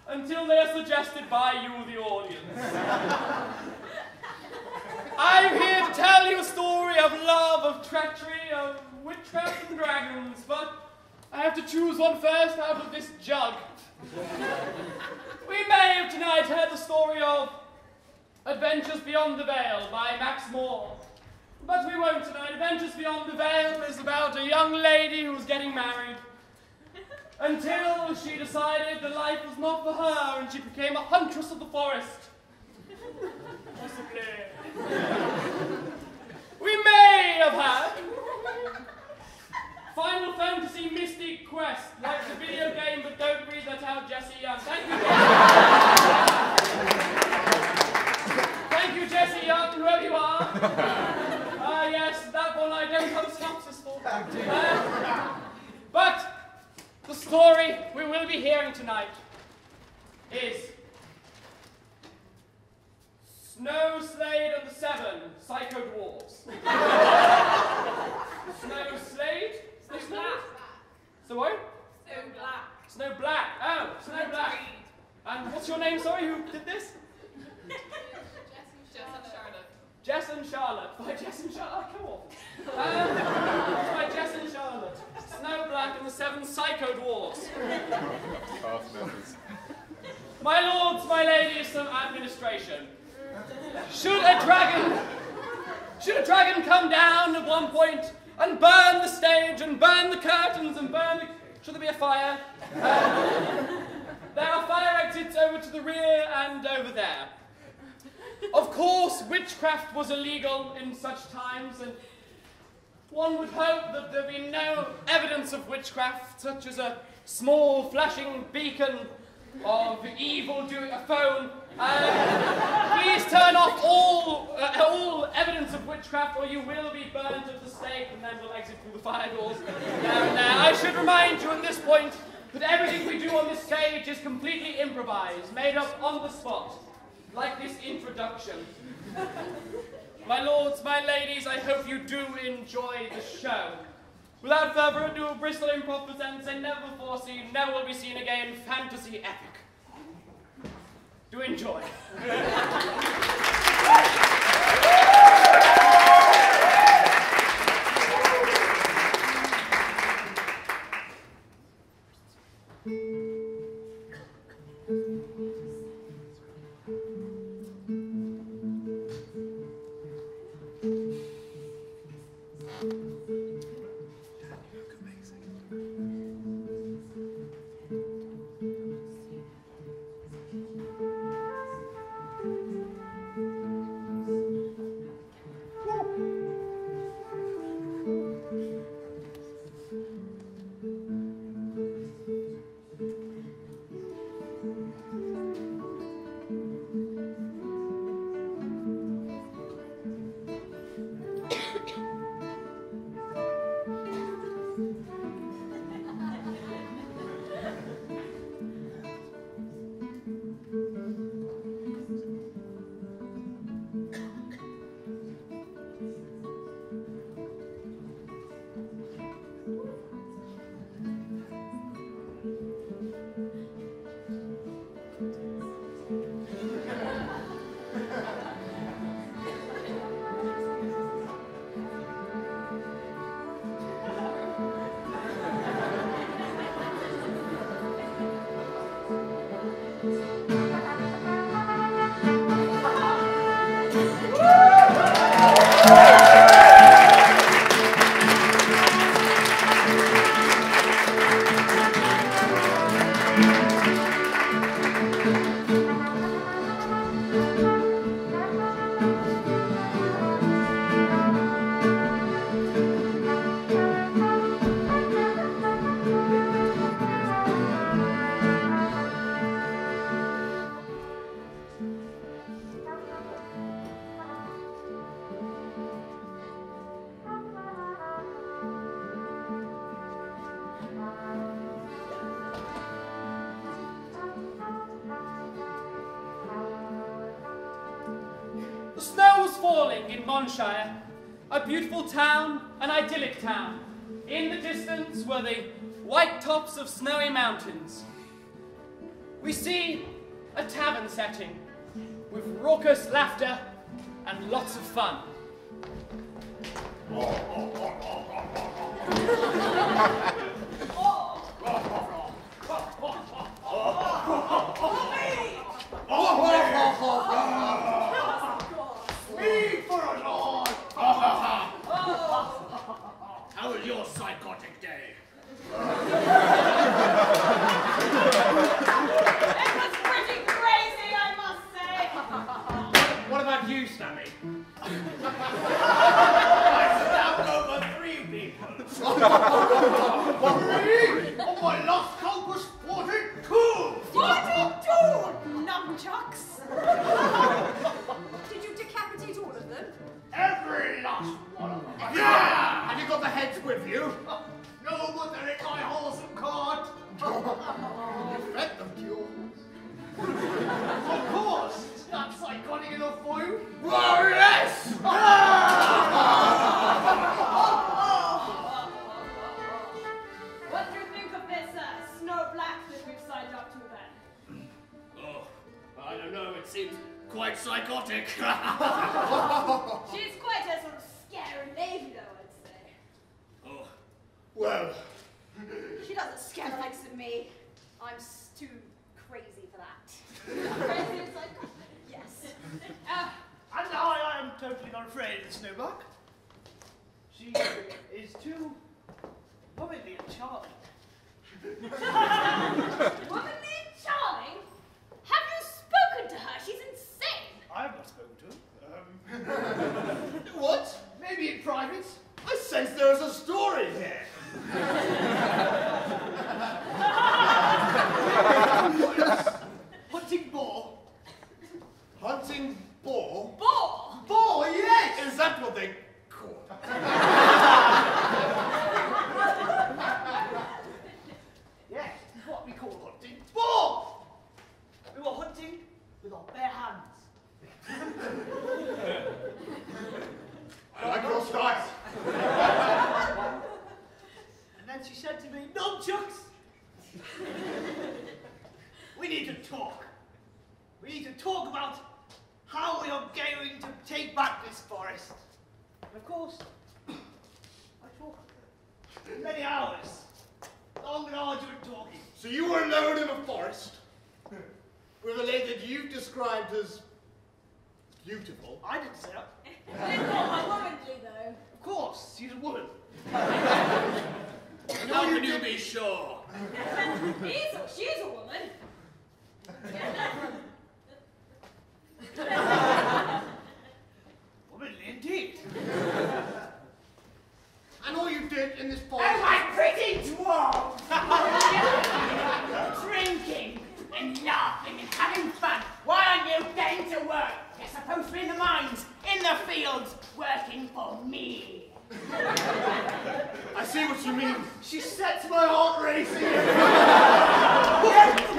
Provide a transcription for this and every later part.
Until they are suggested by you, the audience. I'm here to tell you a story of love, of treachery, of witchcraft and dragons, but I have to choose one first out of this jug. We may have tonight heard the story of Adventures Beyond the Veil by Max Moore, but we won't tonight. Adventures Beyond the Veil is about a young lady who was getting married, until she decided that life was not for her and she became a huntress of the forest. Possibly. We may have had Final Fantasy Mystic Quest, like the video game, but don't read that out, Jesse Young. Thank you, Jesse. Thank you, Jesse Young, whoever you are. Yes, that one I don't have a synopsis for. But the story we will be hearing tonight is Snow Slade and the Seven Psycho Dwarves. Snow Slade? Snow Black. So what? Snow Black. Snow Black. Oh, Snow Black. And what's your name, sorry, who did this? Jess and Charlotte. Jess and Charlotte. By Jess and Charlotte. Come on. By Jess and Charlotte. Snow Black and the Seven Psycho Dwarves. My lords, my ladies, some administration. Should a dragon come down at one point and burn the stage and burn the curtains and burn the... Should there be a fire? There are fire exits over to the rear and over there. Of course, witchcraft was illegal in such times, and one would hope that there be no evidence of witchcraft, such as a small flashing beacon of evil doing a phone. Please turn off all evidence of witchcraft, or you will be burned at the stake, and then we'll exit through the fire doors. I should remind you at this point that everything we do on this stage is completely improvised, made up on the spot, like this introduction. My lords, my ladies, I hope you do enjoy the show. Without further ado, Bristol Improv presents a never before seen, never will be seen again fantasy epic. Do enjoy. falling in Monshire, a beautiful town, an idyllic town. In the distance were the white tops of snowy mountains. We see a tavern setting with raucous laughter and lots of fun. Speak for us all! How was your psychotic day? It was pretty crazy, I must say. What about you, Sammy? I stabbed over 3 people. 3? Oh, my lost coat was 42! 42 nunchucks! Did you decapitate all of them? Every last one of them. Yeah! Have you got the heads with you? No, but they're in my horse and cart. You fed them to you. Of course! That's psychotic enough for you? Oh, yes! What do you think of this snow black that we've signed up to then? Oh, I don't know, it seems quite psychotic. She's quite a sort of scary lady, though, I'd say. Oh, well. She doesn't scare the likes of me. I'm too crazy for that. Crazy and psychotic? Yes. And I am totally not afraid of the snowbuck. She is too womanly and charming. Womanly and charming? Have you spoken to her? She's insane. I have not spoken to her. What? Maybe in private? I sense there is a story here. Hunting boar? Hunting boar? Boar! Boar, yes! Is that what they call it? Yes, it's what we call hunting. Boar! We were hunting with our bare hands. I like your style. And then she said to me, "Nunchucks! We need to talk. We need to talk about how we are going to take back this forest." And of course, I talked for many hours. Long and arduous talking. So you were alone in a forest with a lady that you described as beautiful. I didn't say that. They call her womanly, though. Of course, she's a woman. How can you be sure? She's a woman. Womanly indeed. And all you did in this forest... Oh, my pretty dwarf! Drinking and laughing and having fun. Why aren't you getting to work? You're supposed to be in the mines, in the fields, working for me. I see what you mean. She sets my heart racing.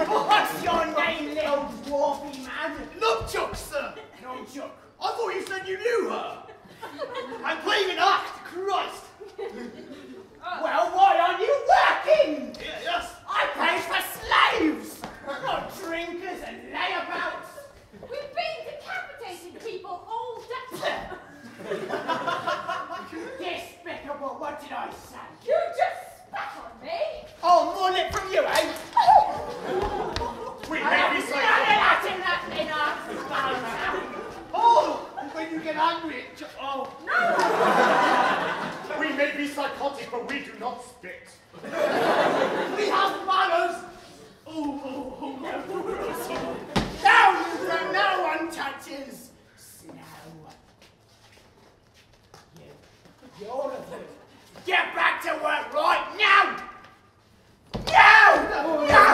What's your name, little dwarfy man? Nunchuck, sir. Nunchuck. I thought you said you knew her. I'm playing an act, Christ. Well, why aren't you working? Yes. I pay for slaves, not drinkers and layabouts. We've been decapitating people all day. Despicable, what did I say? You just spat on me. Oh, more lip from you, eh? We I may have be none of psychotic. that in that in our Oh, when you get angry, oh. No! We may be psychotic, but we do not spit. We have manners! Down from no one touches snow. You all of you, get back to work right now! Now! Now!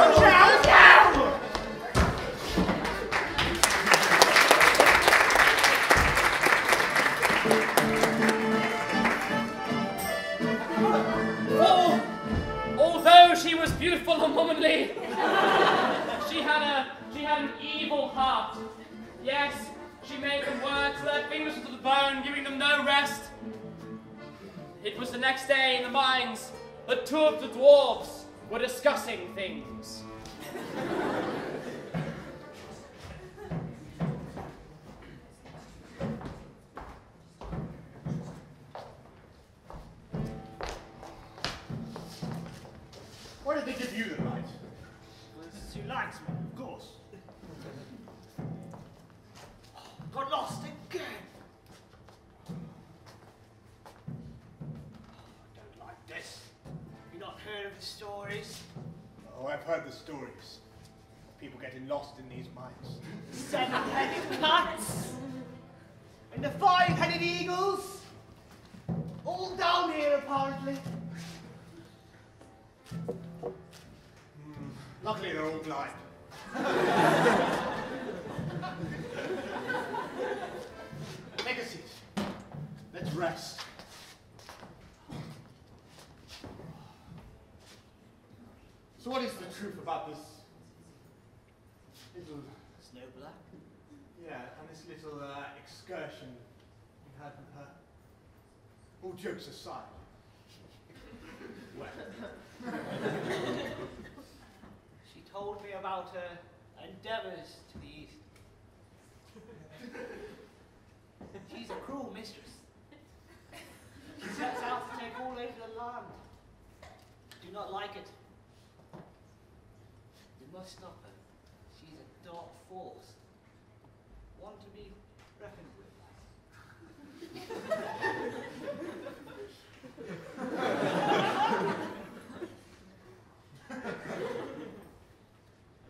Although she was beautiful and womanly, she had an evil heart. Yes, she made them work till their fingers were to the bone, giving them no rest. It was the next day in the mines that two of the dwarves were discussing things. Why did they give you the light? She likes me, of course. Got lost again. Don't like this. You not heard of the stories? Oh, I've heard the stories. People getting lost in these mines. 7-headed cats and the 5-headed eagles. All down here, apparently. Luckily, they're all blind. Take a seat. Let's rest. So what is the truth about this little... Snow Black? Yeah, and this little excursion you had with her? All jokes aside. Well... She told me about her endeavours to the east. She's a cruel mistress. She sets out to take all over the land. Do not like it. You must stop her. She's a dark force. One to be reckoned with.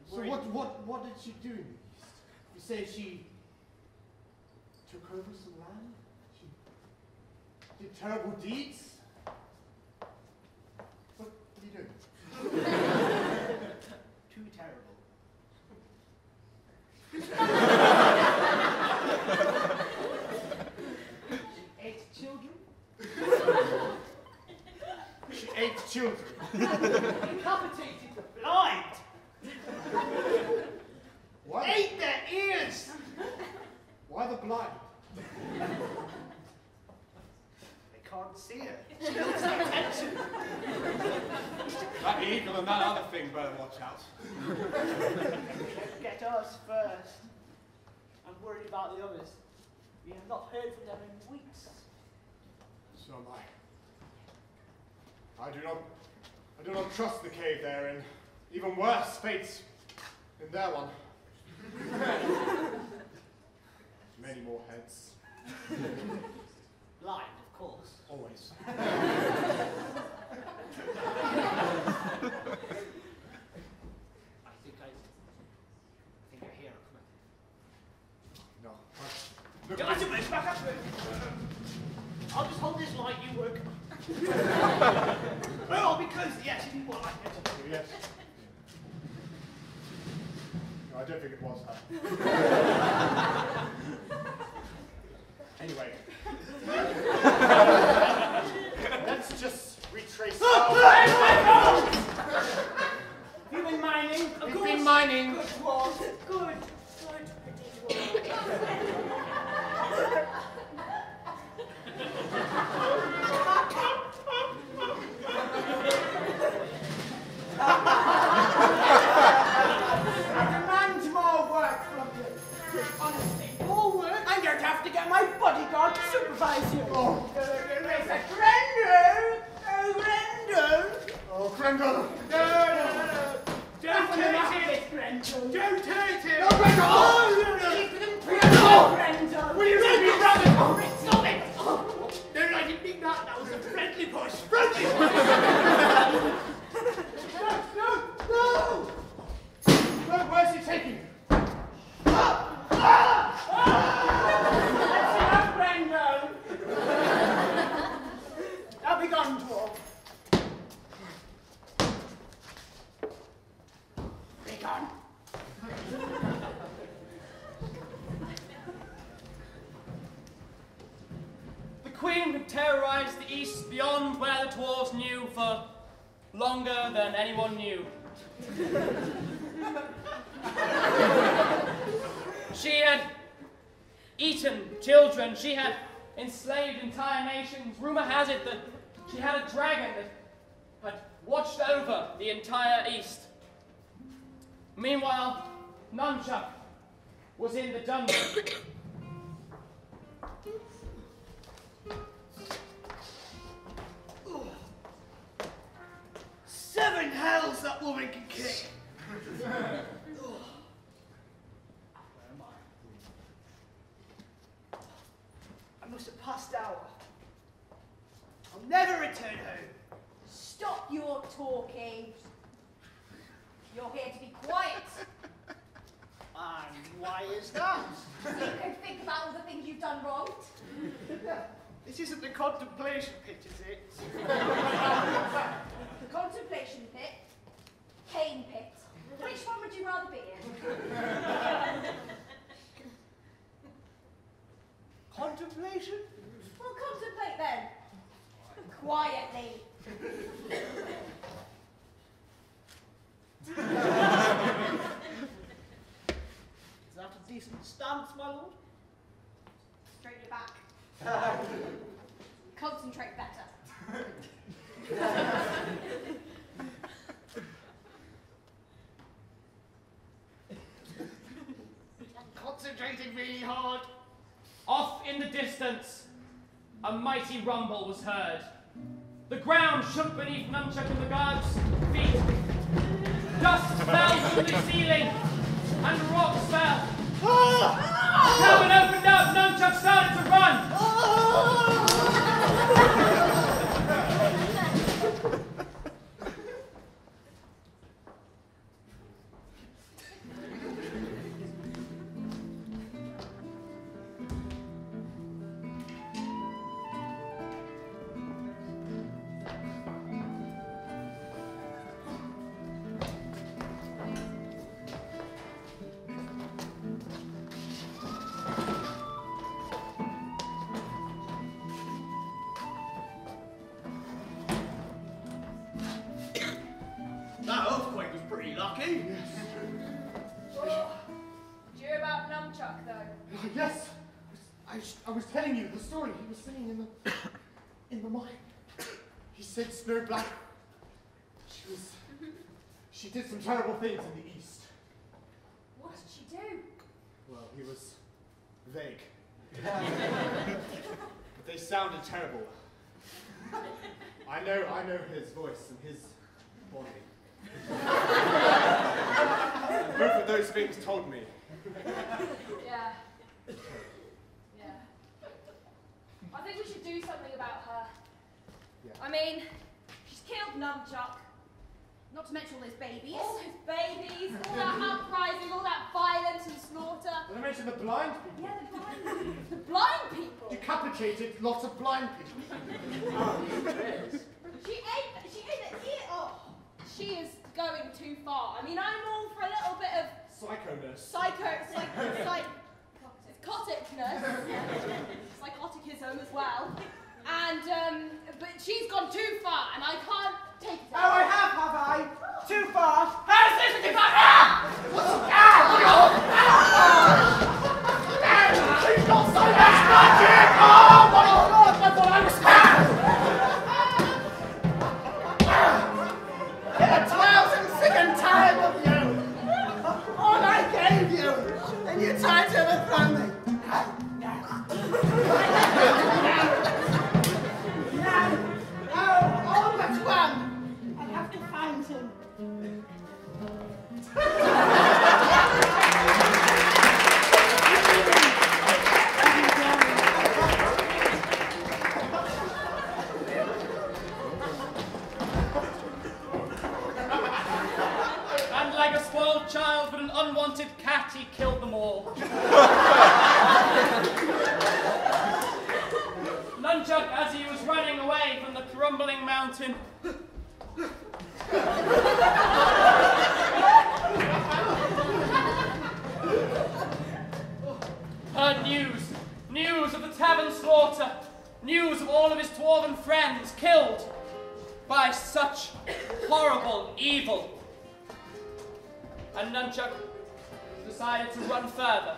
So what did she do in the East? You say she took over some land? She did terrible deeds? What are you doing? Too terrible. She ate children. She ate children. Decapitated the blind. What? Ate their ears. Why the blind? They can't see her. She loses attention. That eagle and that other thing better watch out. Get us first. I'm worried about the others. We have not heard from them in weeks. So am I. I do not trust the cave there, and even worse, fate's in their one. Many more heads. Blind, of course. Always. I think I hear her coming. No. Get back to it, back up to it. I'll just hold this light, you work. Well, because, yes, you want like it. Yes. No, I don't think it was her. Anyway. Let's just retrace our... You've been mining? We've been mining. Good work. Good. I'm going to have to get my bodyguard to supervise you. Oh. Grendel! Oh, Grendel! Oh, Grendel! No. Don't hurt it, Grendel. Don't hurt it. No, Grendel! Oh, keep them Grendel. Grendel. Will you let me run it? Stop it. No, I didn't mean that. That was a friendly push. Friendly push. No. Where's he taking you? That's enough, Grendel. Now be gone, dwarf. Be gone. The Queen had terrorized the East beyond where the dwarves knew for longer than anyone knew. She had eaten children, she had enslaved entire nations. Rumor has it that she had a dragon that had watched over the entire East. Meanwhile, Nunchuck was in the dungeon. 7 hells that woman can kick. Where am I must have passed out. I'll never return home. Stop your talking. You're here to be quiet. And why is that? So you can think about all the things you've done wrong. This isn't the contemplation pit, is it? The contemplation pit, pain pit. Which one would you rather be in? Contemplation? Well, contemplate then. Quietly. Is that a decent stance, my lord? Straighten your back. Concentrate better. I'm concentrating really hard. Off in the distance, a mighty rumble was heard. The ground shook beneath Nunchuck and the guard's feet. Dust fell from the ceiling, and rocks fell. The cabin opened up, Nunchuck started to run. That earthquake was pretty lucky. Oh, did you hear about Nunchuck, though? Yes, I was telling you the story he was saying in the mine. He said Snow Black. She did some terrible things in the East. What did she do? Well, he was vague. But they sounded terrible. I know his voice and his body. Both of those things told me. Yeah. Yeah. I think we should do something about her. Yeah. I mean, she's killed Nunchuck. Not to mention all those babies. All those babies, all that uprising, all that violence and slaughter. Did I mention the blind people? Yeah, the blind people. The blind people. Decapitated lots of blind people. She ate it. Oh, she is going too far. I mean, I'm all for a little bit of psychoticism as well. And, but she's gone too far, and I can't take it. Oh, I have I? Too far? How's this too far? She's got so much magic! Oh my God! I thought I was Get 1,000 sick and tired of you! All I gave you, and you tried to overthrow me! No, all but one! I have to find him. And like a spoiled child with an unwanted cat, he killed them all. Nunchuck, as he was running away from the crumbling mountain, heard news of the tavern slaughter, news of all of his dwarven friends killed by such horrible evil. And Nunchuck decided to run further.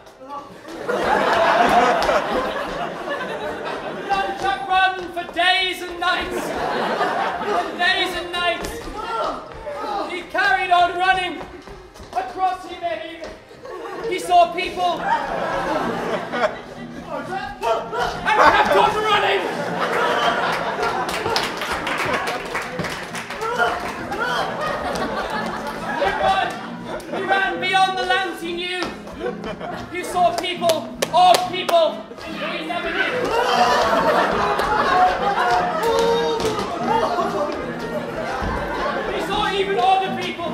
Nunchuck run for days and nights. For days and nights. He carried on running. Across him, he saw people. And kept on running. He ran beyond the lands he knew. He saw people, odd people, who he never knew. He saw even older people.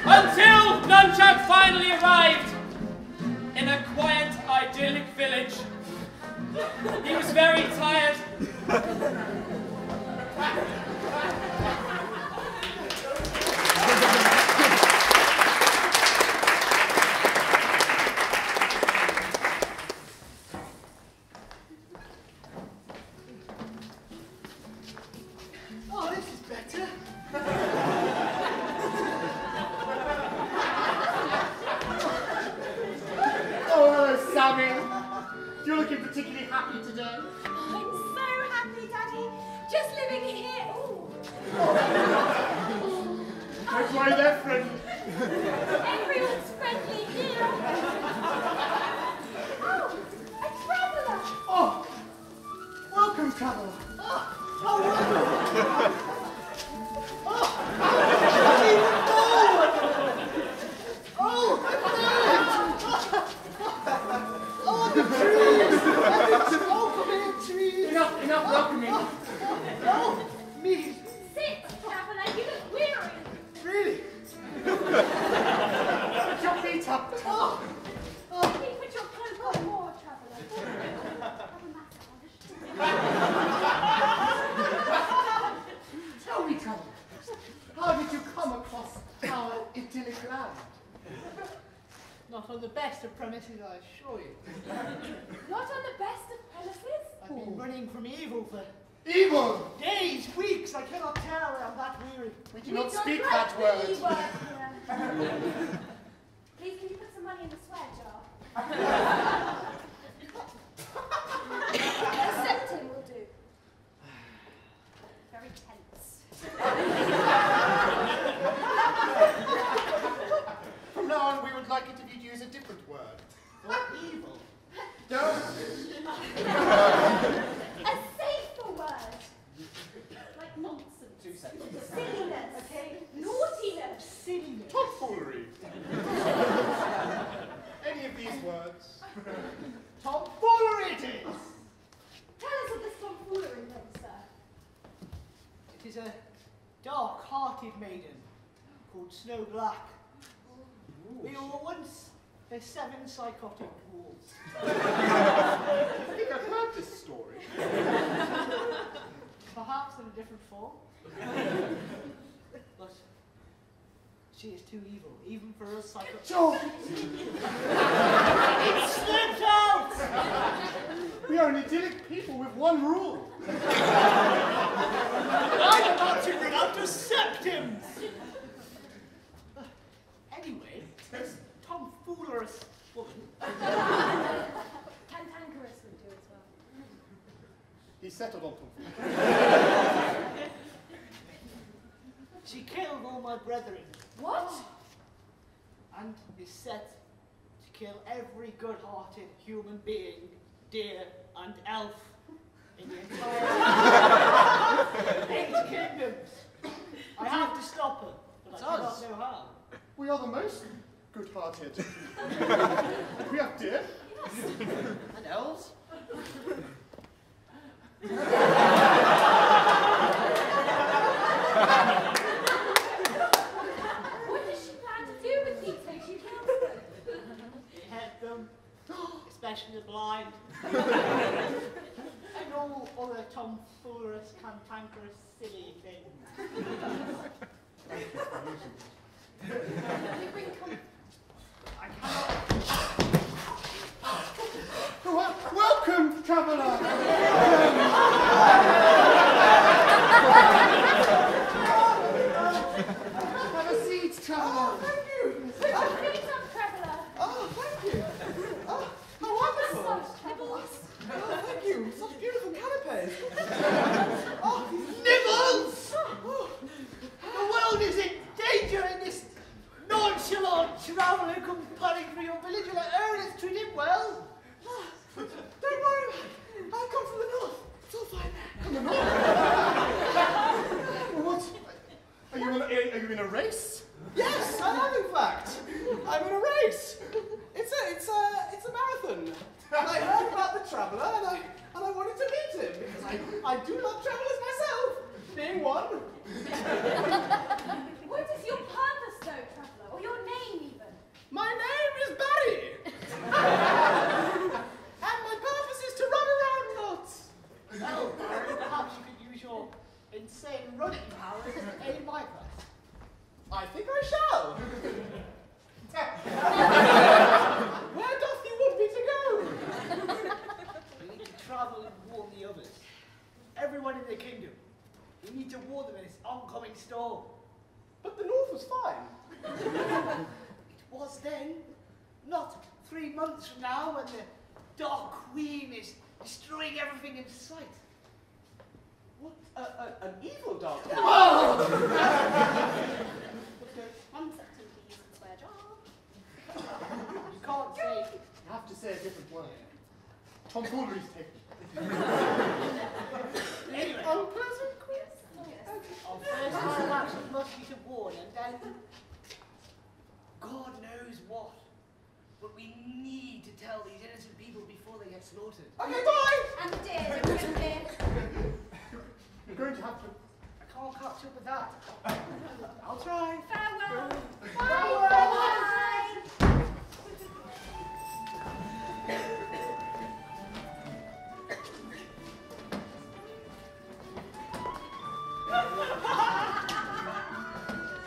Until Nunchuck finally arrived in a quiet, idyllic village. He was very tired. Oh, this is better. Oh, hello, Sammy. You're looking particularly happy today. I'm so happy, Daddy. Just living here. Ooh. That's why they're friendly. Everyone's friendly here. Oh, a traveller. Oh, welcome, traveller. Enough welcoming. Oh, me. Sit, traveller. You look weary. Really? Put your feet up. Please put your cloak on more, traveller. Have a massage. Tell me, traveller, how did you come across our idyllic land? Not on the best of premises, I assure you. Not on the best of premises. I've been running from evil for Evil! days, weeks. I cannot tell. I'm that weary. We do not speak that word. Please, can you put some money in the swear jar? A septim will do. Very tense. From now on, we would like it if you'd use a different word. For evil. Don't. A safer word. Like nonsense. Silliness. Okay. Naughtiness. Silliness. Tomfoolery. Any of these words. Tomfoolery it is. Tell us of this tomfoolery then, sir. It is a dark-hearted maiden called Snow Black. We were once her 7 psychotic wolves. I think I've heard this story. Perhaps in a different form. But she is too evil, even for us psychotic. Joe! It slipped out! We are an idyllic people with one rule. I'm about to bring out the septims! Anyway, this tomfoolerous woman. Cantankerous would do as well. He settled on tomfoolery. She killed all my brethren. What? And is set to kill every good-hearted human being, deer and elf in the entire 8 kingdoms. I have to stop her, but I do not know how. We are the most good-hearted. We have deer. And elves? What does she plan to do with these things she kills them? Behead them, especially the blind. And all other tomfoolerous, cantankerous, silly things. You bring I cannot. Welcome, traveller. traveller who comes padding through your village, you're like, oh, let's treat him well. Don't worry, I come from the north. It's all fine. From the north? What? Are you in a race? Yes, I am in fact. I'm in a race. It's a marathon. And I heard about the traveller and I wanted to meet him because I do love travellers myself, being one. What is your purpose, though, traveller? Or your name, even? My name is Barry. And my purpose is to run around nuts. Oh, perhaps you could use your insane running powers to aid my quest. I think I shall. Where doth he want me to go? We need to travel and warn the others. Everyone in the kingdom. We need to warn them in this oncoming storm. But the north was fine. It was then, not 3 months from now when the Dark Queen is destroying everything in sight. What? An evil dog? One second, please, and swear job. You can't say. You have to say a different word. Tomfoolery's taken. Anyway, Unpleasant quiz. our first line of action must be to warn, and then God knows what. But we need to tell these innocent people before they get slaughtered. Okay, bye! And dear, and dear. You're going to have to... I can't catch up with that. I'll try. Farewell. Bye. Bye.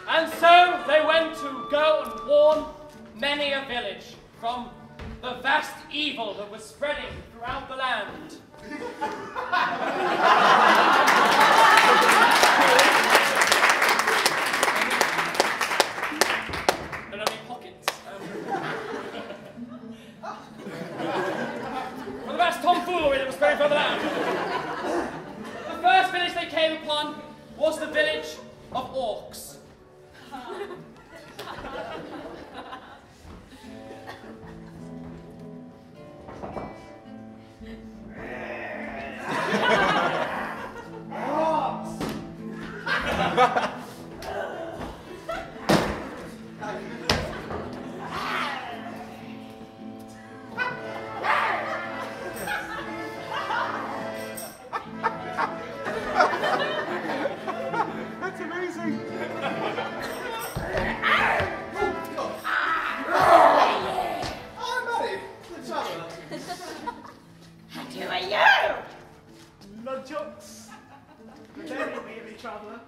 And so they went to go and warn many a village from the vast evil that was spreading throughout the land. And only pockets. For the vast tomfoolery that was spreading throughout the land. The first village they came upon was the village of orcs. That's amazing. I'm Barry, the traveller. And who are you? Nunchucks. Very weary traveller.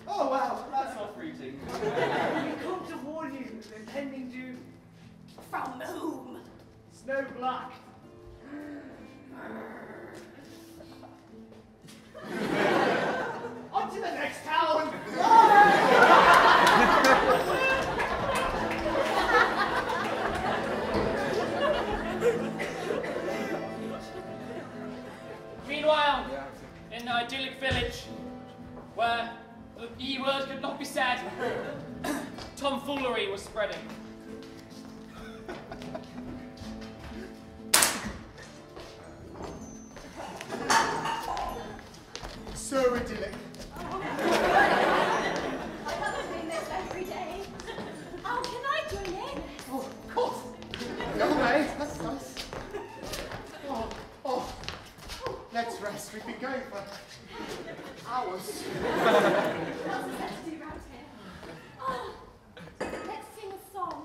Oh wow, that's not fruiting. We come to warn you that intending to From whom? Snow Black. On to the next town. Meanwhile, in the idyllic village, where the E word could not be said, tomfoolery was spreading. So idyllic. I love doing this every day. Oh, can I join in? Oh, of course. Go away. That's nice. Oh. Let's rest. We've been going for hours. Lots of stuff to do round here. Oh, let's sing a song.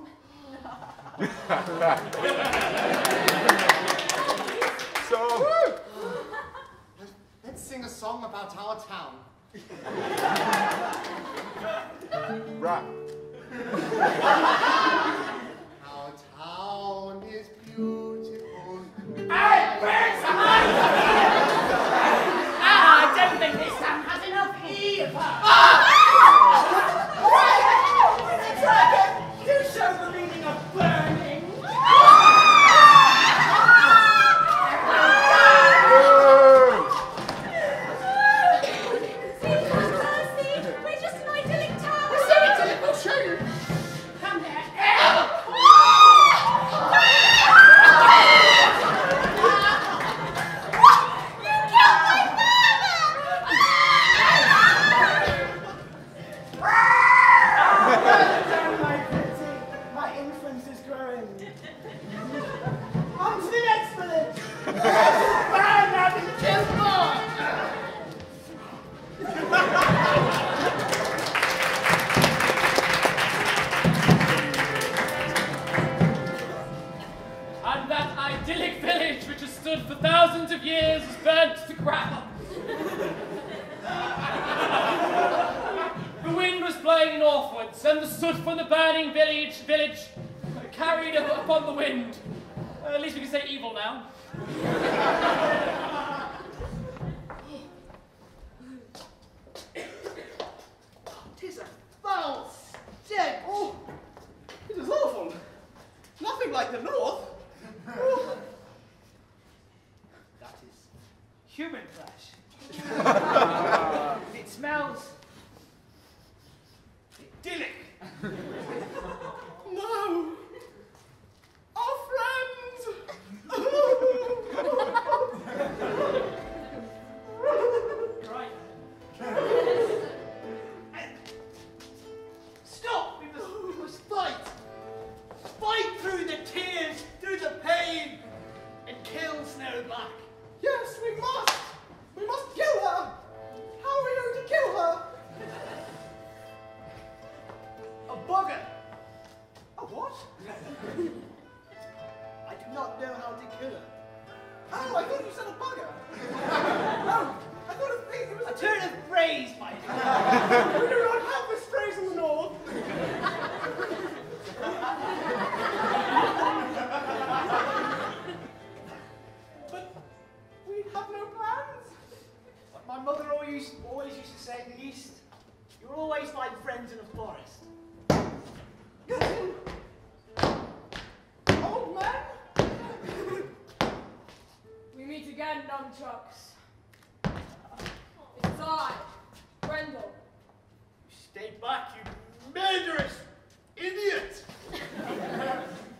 Let's sing a song about our town. Rap. Our town is beautiful. Hey, where's the I don't think this town has enough evil. You show the meaning of burning. We're just an idyllic town. We'll show you. Come there, burnt to ground. The wind was blowing northwards, and the soot from the burning village carried upon the wind. At least we can say evil now. 'Tis a foul stench. Oh, it is awful. Nothing like the north. Oh. That is human flesh. It smells idyllic. No. Our friends. Right. Stop! We must fight. Fight through the tears, through the pain, and kill Snowblack. Yes, we must. We must kill her. How are we going to kill her? A bugger. A what? I do not know how to kill her. Oh, I thought you said a bugger. Oh, I thought it was A turn of phrase, my dear. We do not have this phrase in the north. But we have no plans. My mother always used to say in the East, you're always like friends in a forest. Old man? We meet again, nunchucks. It's I, Brendel. Stay back, you murderous idiot!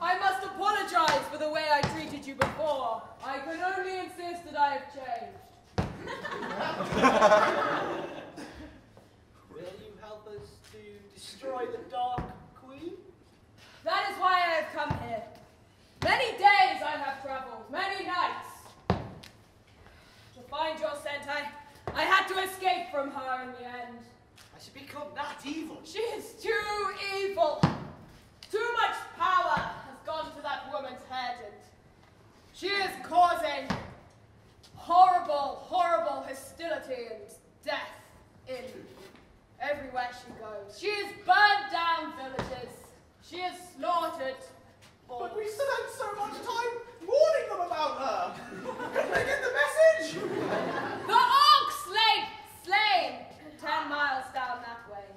I must apologize for the way I treated you before. I can only insist that I have changed. Will you help us to destroy the Dark Queen? That is why I have come here. Many days I have traveled, many nights. To find your scent, I had to escape from her in the end. I should become that evil. She is too evil. Too much power has gone to that woman's head, and she is causing horrible, horrible hostility and death in everywhere she goes. She has burned down villages. She has slaughtered all. But we spent so much time warning them about her. Did they get the message? The ox slain 10 miles down that way.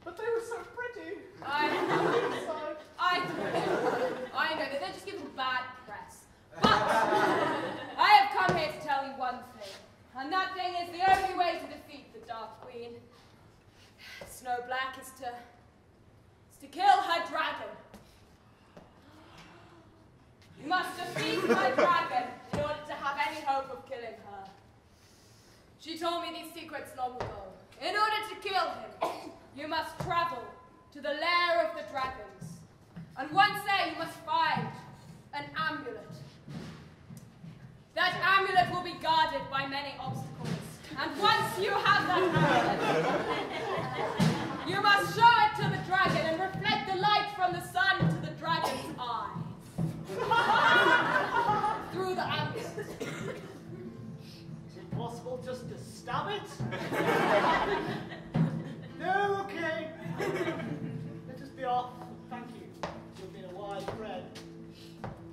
But they were so pretty. I know that they're just giving bad press. But I have come here to tell you one thing, and that thing is the only way to defeat the Dark Queen. Snowblack is to kill her dragon. You must defeat her dragon in order to have any hope of killing her. She told me these secrets long ago. In order to kill him, you must travel to the lair of the dragons. And once there, you must find an amulet. That amulet will be guarded by many obstacles. And once you have that amulet, you must show it to the dragon and reflect the light from the sun to the dragon's eyes. Through the amulet. Is it possible just to stab it? No, okay. Let us be off. Thank you. You've been a wise friend.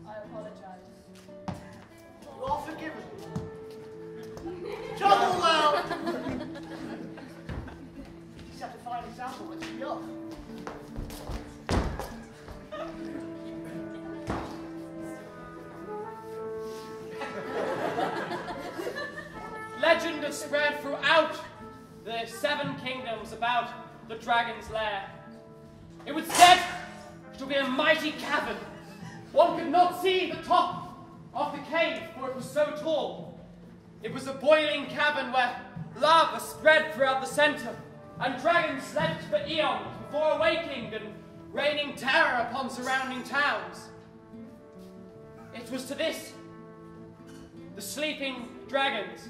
I apologize. You are forgiven. Travel well! You just have to find an example once you're off. Legend has spread throughout the 7 kingdoms about the dragon's lair. It was said to be a mighty cavern. One could not see the top of the cave, for it was so tall. It was a boiling cavern where lava spread throughout the center, and dragons slept for eons before awaking and raining terror upon surrounding towns. It was to this, the sleeping dragons,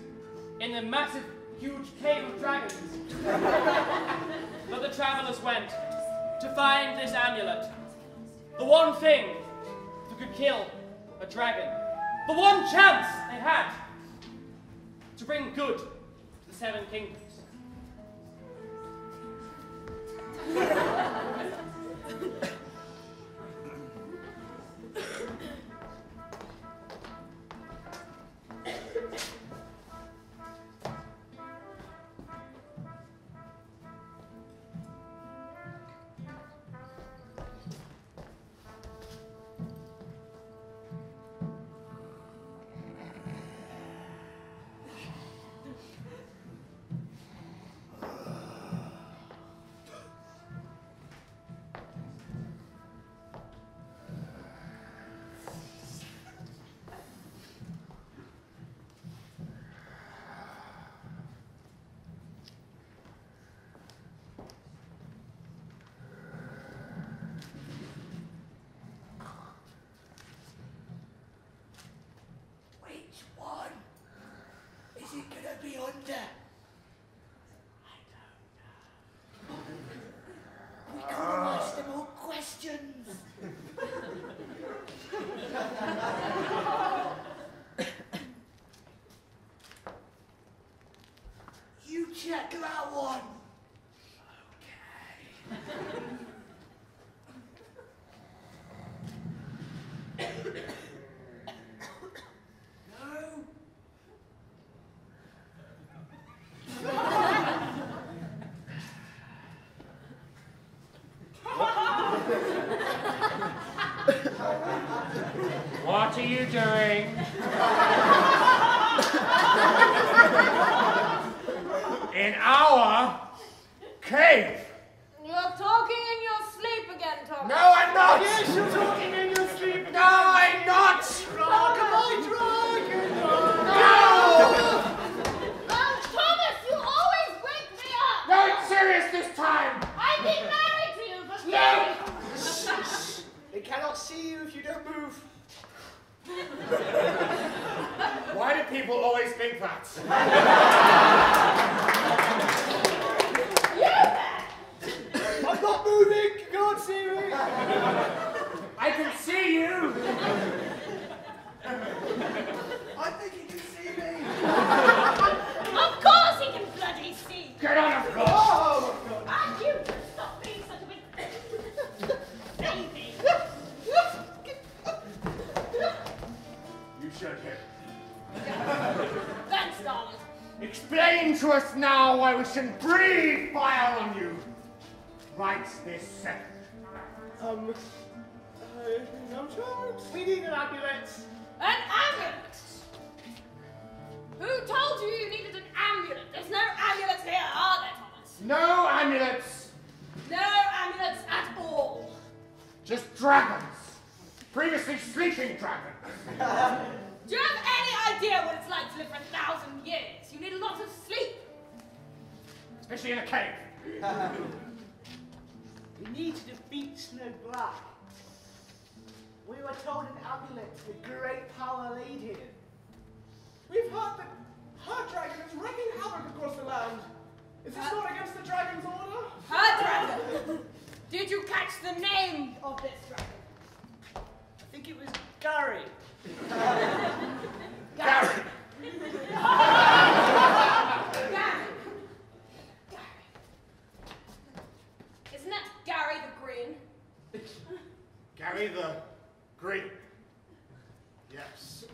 in the massive, huge cave of dragons, that the travelers went to find this amulet. The one thing that could kill a dragon. The one chance they had to bring good to the Seven Kingdoms. Be under. I don't know. We could have asked them all questions. You check that one. Okay. What are you doing? In our cave? You're talking in your sleep again, Thomas. No, I'm not! Yes, you're talking in your sleep. No, I'm not! Dragon! No! Thomas, you always wake me up! No, it's serious this time! I've been married to you for No! They cannot see you if you don't move. Why do people always think that? I'm not moving. You can't see me. I can see you! I think you can see me. Of course he can bloody see! Get on the floor! Oh my God. And you just stop being such a big baby! You should hear. Thanks, darling. Explain to us now why we shouldn't breathe fire on you. Right this second. No chance. We need an ambulance. An ambulance? Who told you you needed an ambulance? There's no ambulance here, are there, Thomas? No amulets! No ambulance at all. Just dragons. Previously sleeping dragons. Do you have any idea what it's like to live for 1,000 years? You need a lot of sleep. Especially in a cave. We need to defeat Snow Black. We were told in amulets with great power laid here. We've heard that her dragon is wreaking havoc across the land. Is this not against the dragon's order? Her dragon. Did you catch the name of this dragon? I think it was Gary. Gary. Gary. Gary. Isn't that Gary the Green? Gary the Green. Yes.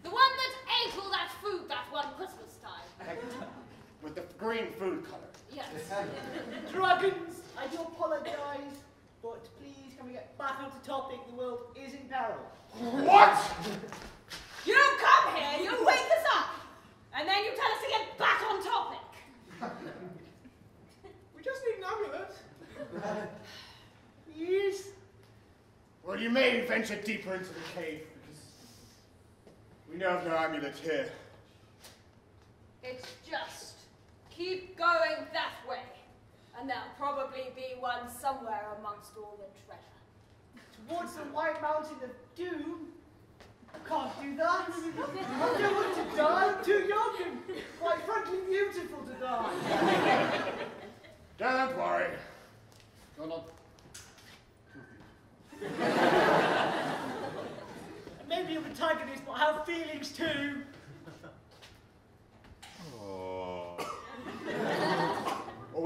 The one that ate all that food that one Christmas time. With the green food colour. Yes. Dragons, I do apologise, but please can we get back onto topic? The world is in peril. What? You come here, you wake us up, and then you tell us to get back on topic. We just need an amulet. Yes. Well, you may venture deeper into the cave, because we know of no amulet here. It's just keep going that way, and there'll probably be one somewhere amongst all the treasure. Towards the White Mountain of Doom? I can't do that. I don't want to die. I'm too young and, quite frankly, beautiful to die. Don't worry. You're not Maybe I'm a antagonist, but I have feelings too.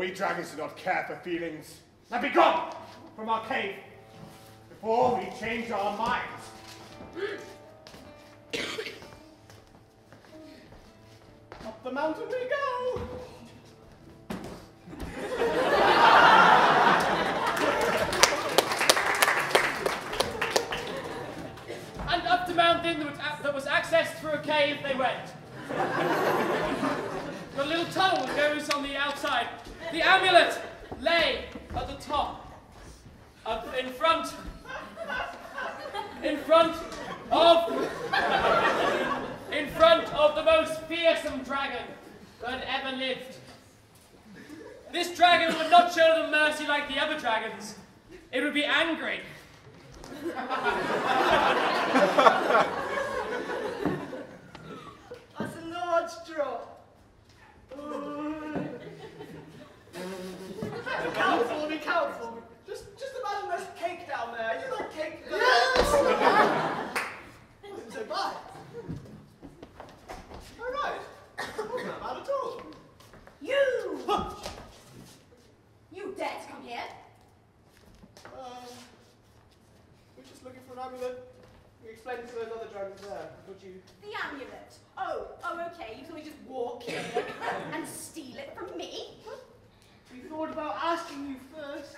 we dragons do not care for feelings. Now be gone from our cave before we change our minds. Up the mountain we go! And up the mountain that was accessed through a cave they went. The little tunnel goes on the outside. The amulet lay at the top. In front of the most fearsome dragon that ever lived. This dragon would not show them mercy like the other dragons. It would be angry. That's a large drop. Be careful. Just imagine there's cake down there. You like cake? Yes! Wasn't so bad. All right. Wasn't that bad at all. You! You dare to come here? We're just looking for an amulet. We explained to those other dragons there. Would you? The amulet. Oh, okay. You thought we just walk in and steal it from me? We thought about asking you first.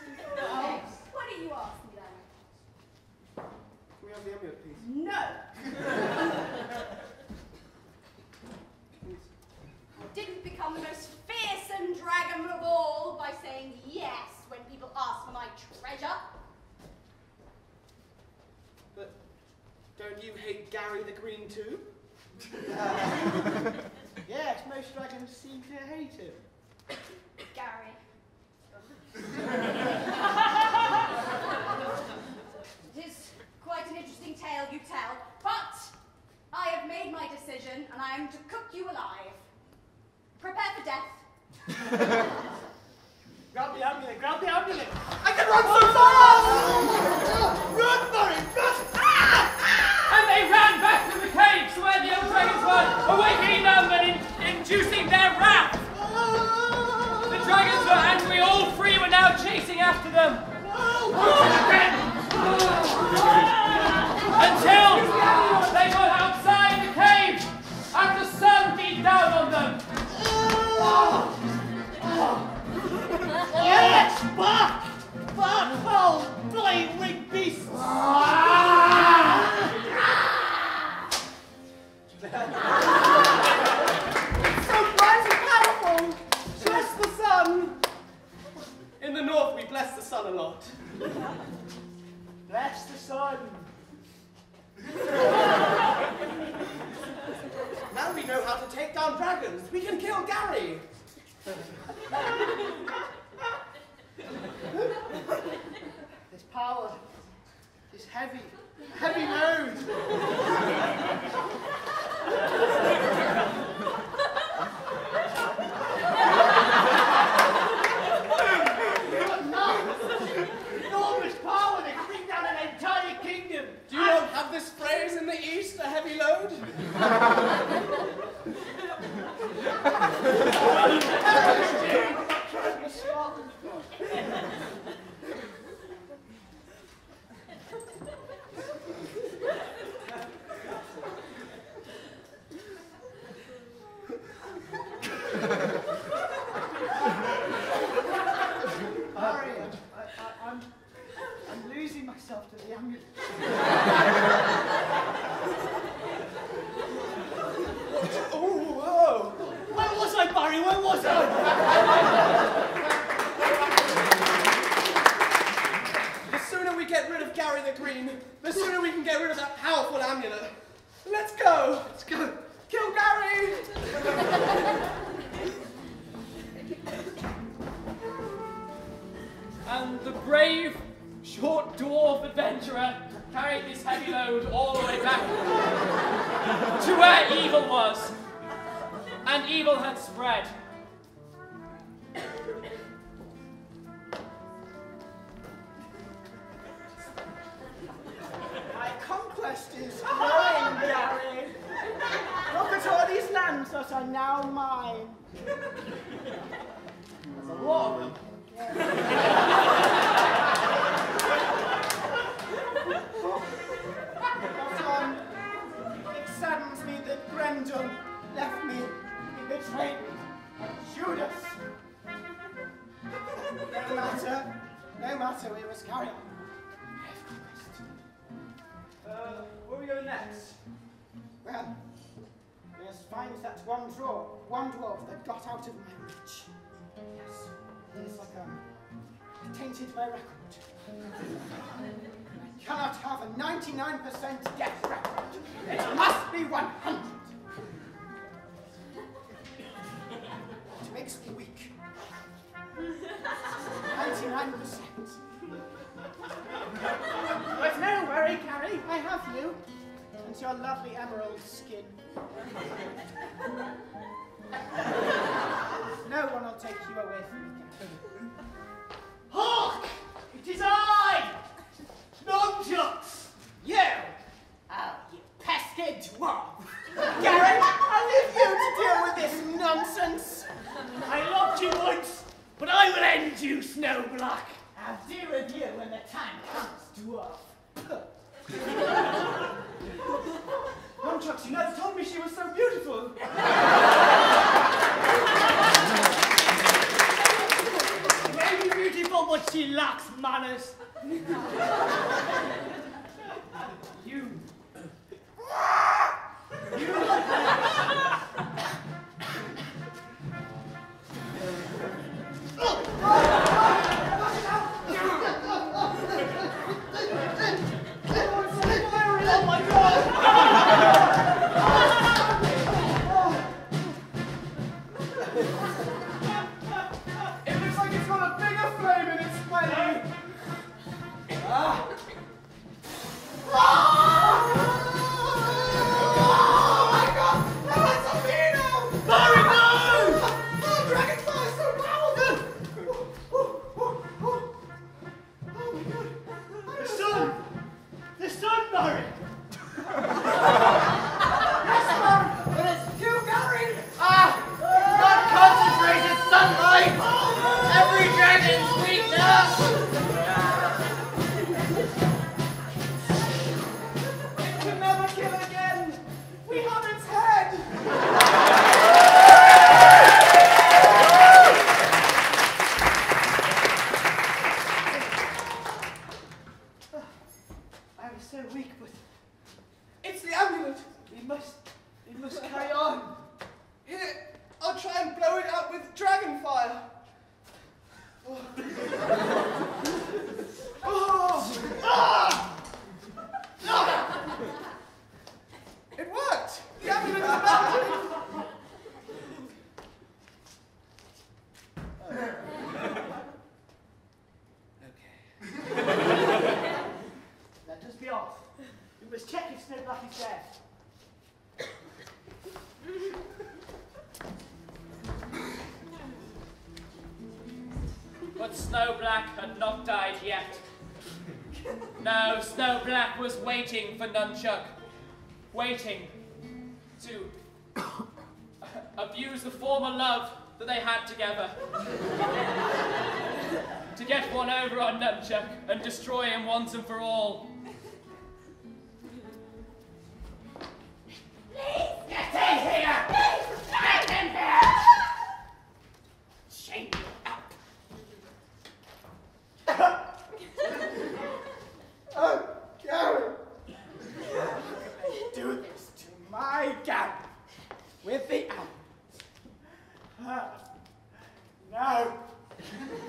Why don't you ask me then? Can we have the amulet, please? No. I didn't become the most fearsome dragon of all by saying yes when people ask for my treasure. But don't you hate Gary the Green too? Yes, most dragons seem to hate him. Gary. It is quite an interesting tale you tell, but I have made my decision and I am to cook you alive. Prepare for death. Grab the amulet, grab the amulet! I can run so fast! Run, Murray, run! And they ran back to the caves where the young dragons were, awakening them and inducing their wrath. The dragons were angry, all three were now chasing after them. Until they got outside the cave and the sun beat down on them. Yes, back! Back, foul, blade-winged beasts! It's so bright and powerful! Bless the sun! In the north, we bless the sun a lot. Bless the sun! Now we know how to take down dragons. We can kill Gary! This power is heavy load. Enormous power that can bring down an entire kingdom. Do you not have this phrase in the East, a heavy load? I'm losing myself to the amulet. Oh, where was I, Barry? Where was I? The sooner we get rid of Gary the Green, the sooner we can get rid of that powerful amulet. Let's go. Let's go. Kill Gary. And the brave, short dwarf adventurer carried this heavy load all the way back to where evil was. And evil had spread. My conquest is growing, Gary. Look at all these lands that are now mine. There's a lot of so we must carry on. Where are we going next? Well, we must find that one dwarf that got out of my reach. Yes, he's like tainted my record. I cannot have a 99% death record. It must be 100. It makes me weak. 99%. But no worry, Carrie, I have you. And your lovely emerald skin. No one will take you away from me, Carrie. Hark! It is I! Nunchucks! You! Oh, you pesky dwarf! Gary, I leave you to deal with this nonsense. I loved you once, but I will end you, Snowblack. I'll deal with you when the time comes, dwarf. Nunchucks, you never told me she was so beautiful. Maybe beautiful, but she lacks manners. You. Oh my God! It looks like it's got a bigger flame in its belly. Oh my God! No, it's a Vino! Barry, no! Oh, dragonfly is so powerful! Oh my God! The sun! The sun, Barry! Yes, Mom! It is you, Gary! God concentrated sunlight! Every dragon's weakness! It can never kill again! We have its head! I was so weak, but it's the amulet! We must carry on. Here, I'll try and blow it out with dragon fire. It worked! The amulet is melted! Let us be off. We must check if Snowblack is dead. But Snowblack had not died yet. No, Snowblack was waiting for Nunchuck. Waiting to abuse the former love that they had together. To get one over on Nunchuck and destroy him once and for all. Get in here! Get in here! Shame you up. Oh, Gary! How can they do this to my Gary? With the amulet? No!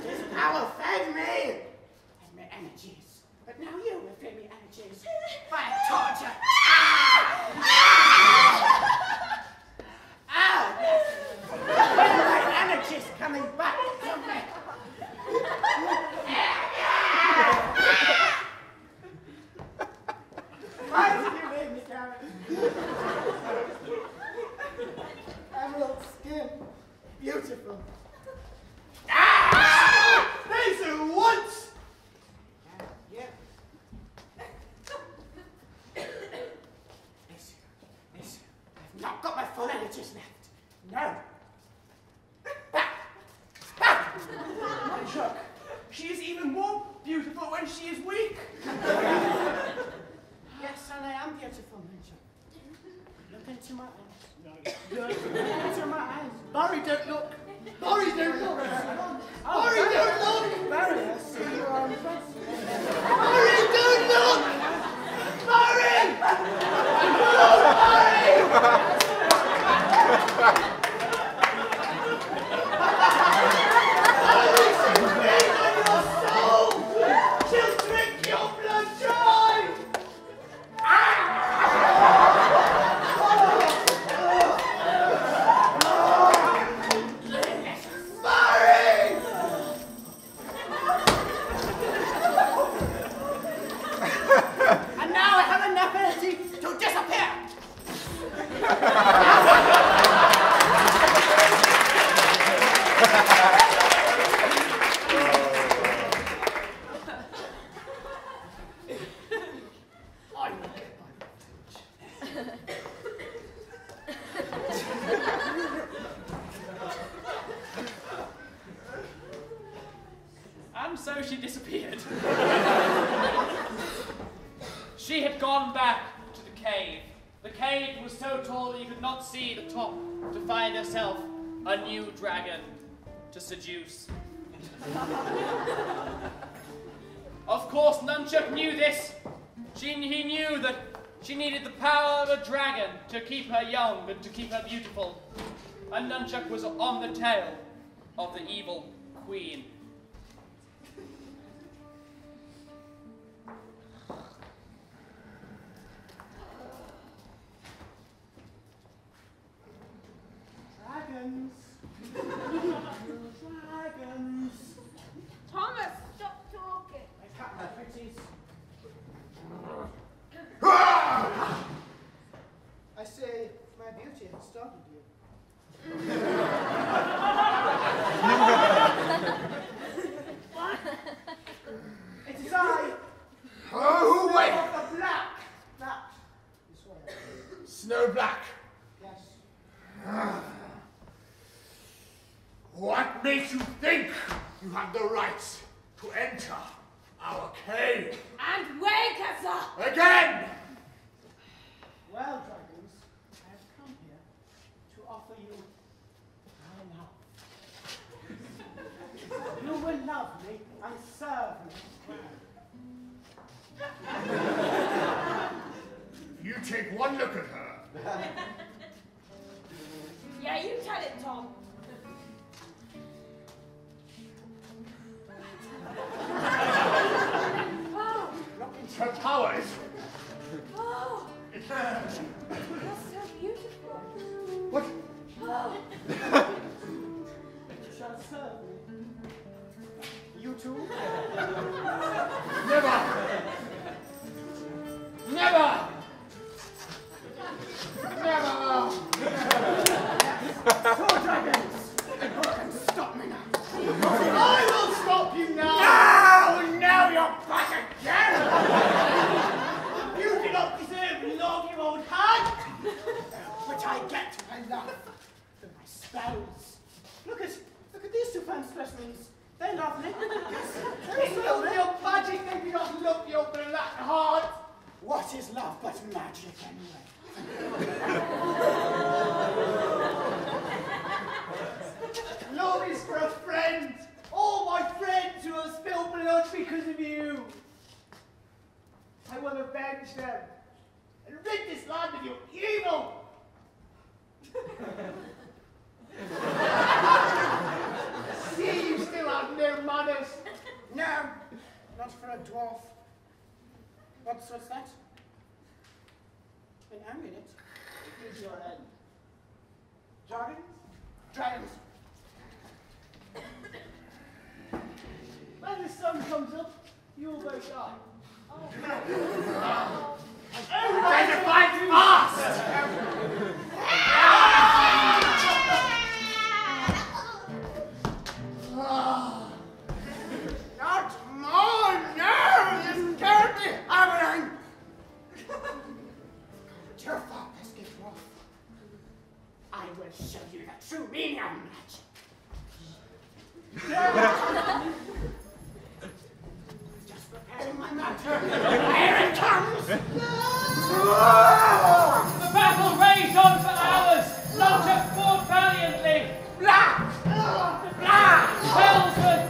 His power fed me! And my energies. But now you will fed me energies. By torture! Yes! My energies coming back to me! Why did you leave me, Gary? Emerald skin. Beautiful. There's a once! Yeah. Listen. I've not got my full energies left. No. Chuck, she is even more beautiful when she is weak. Yes, and I am beautiful, Ninja. Look into my eyes. Look into my eyes. Barry, don't look. Barry, don't look. Oh, Barry, don't look. Barry, I see you are impressed. so she disappeared. She had gone back to the cave. The cave was so tall that you could not see the top to find herself a new dragon to seduce. Of course, Nunchuck knew this. He knew that she needed the power of a dragon to keep her young and to keep her beautiful. And Nunchuck was on the tail of the evil queen. Dragons. Dragons. Thomas, stop talking. I cut my pretties. I say, my beauty has startled you. It is I. Oh, wait! Of the black. That is what I am. Snow Black. Yes. What makes you think you have the right to enter our cave? And wake us up! Again! Well, dragons, I have come here to offer you my love. You will love me and serve me well. You take one look at her. Yeah, you tell it, Tom. Oh, Look into Her powers. oh, you're so beautiful. What? Oh, you shall serve me. You too? Never! Never! Never! Two dragons! Who can stop me now? I will stop you now! No! Now you're back again! You do not deserve me, Lord, you old hag! But I get my love through my spells. Look at these two fine specimens. They're lovely. It's not your magic, they do not love your black heart! What is love but magic anyway? Love is for a friend. All my friends who have spilled blood because of you. I will avenge them and rid this land of your evil. See, you still have no manners. No, not for a dwarf. What's that? An amulet? It is your end. Dragons? Dragons. When the sun comes up, you will both die. Better fight fast! Not more! No! This can't be happening! Too far, pesky dwarf. I will show you the true meaning of magic. Just preparing my matter. Here it comes! The battle raged on for hours. Nunchuck fought valiantly. Black! Black! Spells were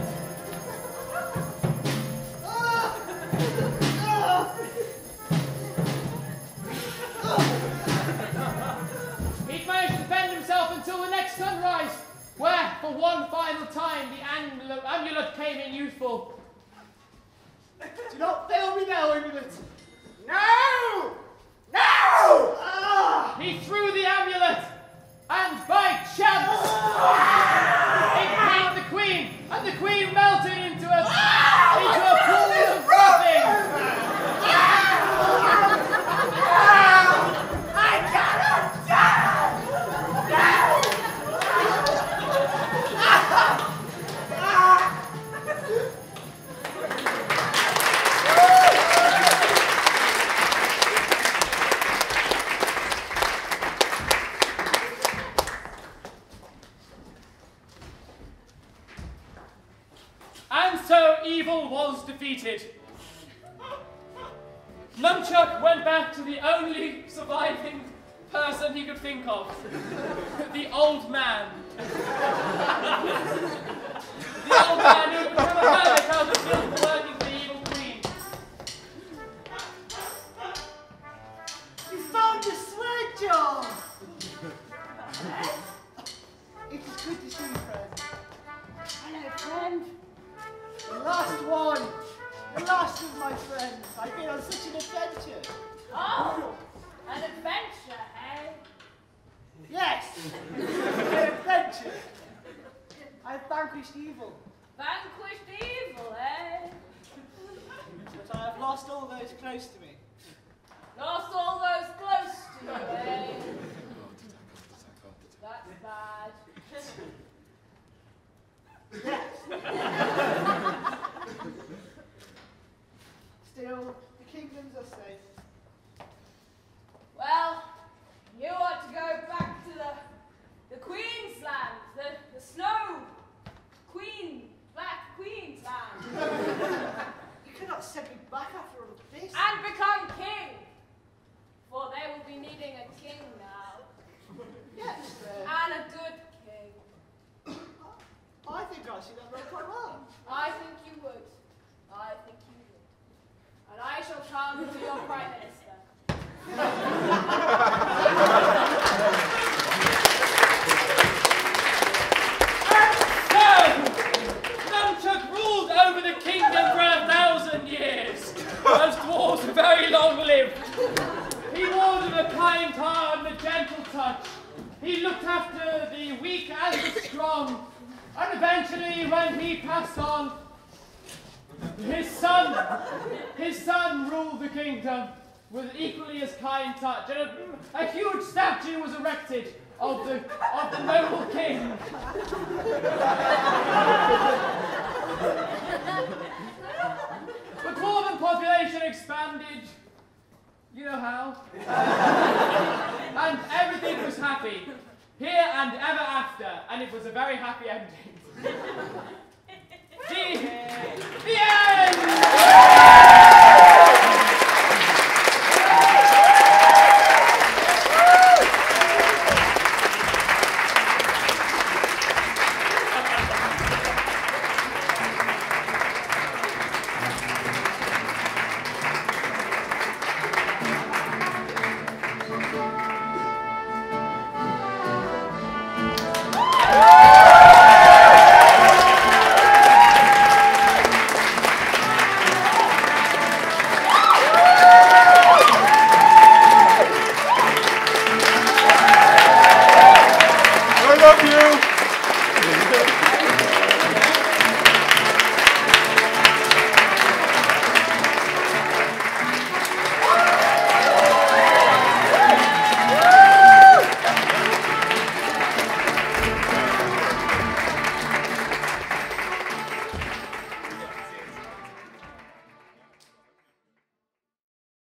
He managed to defend himself until the next sunrise, where, for one final time, the amulet came in useful. Do not fail me now, amulet. No! No! He threw the amulet, and by chance, it hit the queen, and the queen melted into a pool of nothing. I cannot die! evil was defeated. Nunchuck went back to the only surviving person he could think of. The old man. The old man who had become a hermit out of guilt for working for the evil queen. You found your sweat jar! It is good to see you, friend. Hello, friend. The last one. The last of my friends. I've been on such an adventure. Oh, an adventure, eh? Yes, an adventure. I've vanquished evil, Vanquished evil, eh? but I have lost all those close to me. Lost all those close to you, eh? That's bad. Yes. Still, the kingdoms are safe. Well, you ought to go back to the Queen's land, the Snow Queen, Black Queen's land, You cannot send me back after all of this. and become king. For they will be needing a king now, Yes, and a good king. I think I see that role quite well. I think you would. I think you would. And I shall come to your Prime Minister. Nunchuck ruled over the kingdom for 1,000 years. Those dwarves were very long-lived. He warded a kind heart and a gentle touch. He looked after the weak and the strong. And eventually, when he passed on, his son ruled the kingdom with equally as kind touch. And a huge statue was erected of the noble king. The dwarven population expanded, you know how, and everything was happy, here and ever after, and it was a very happy ending.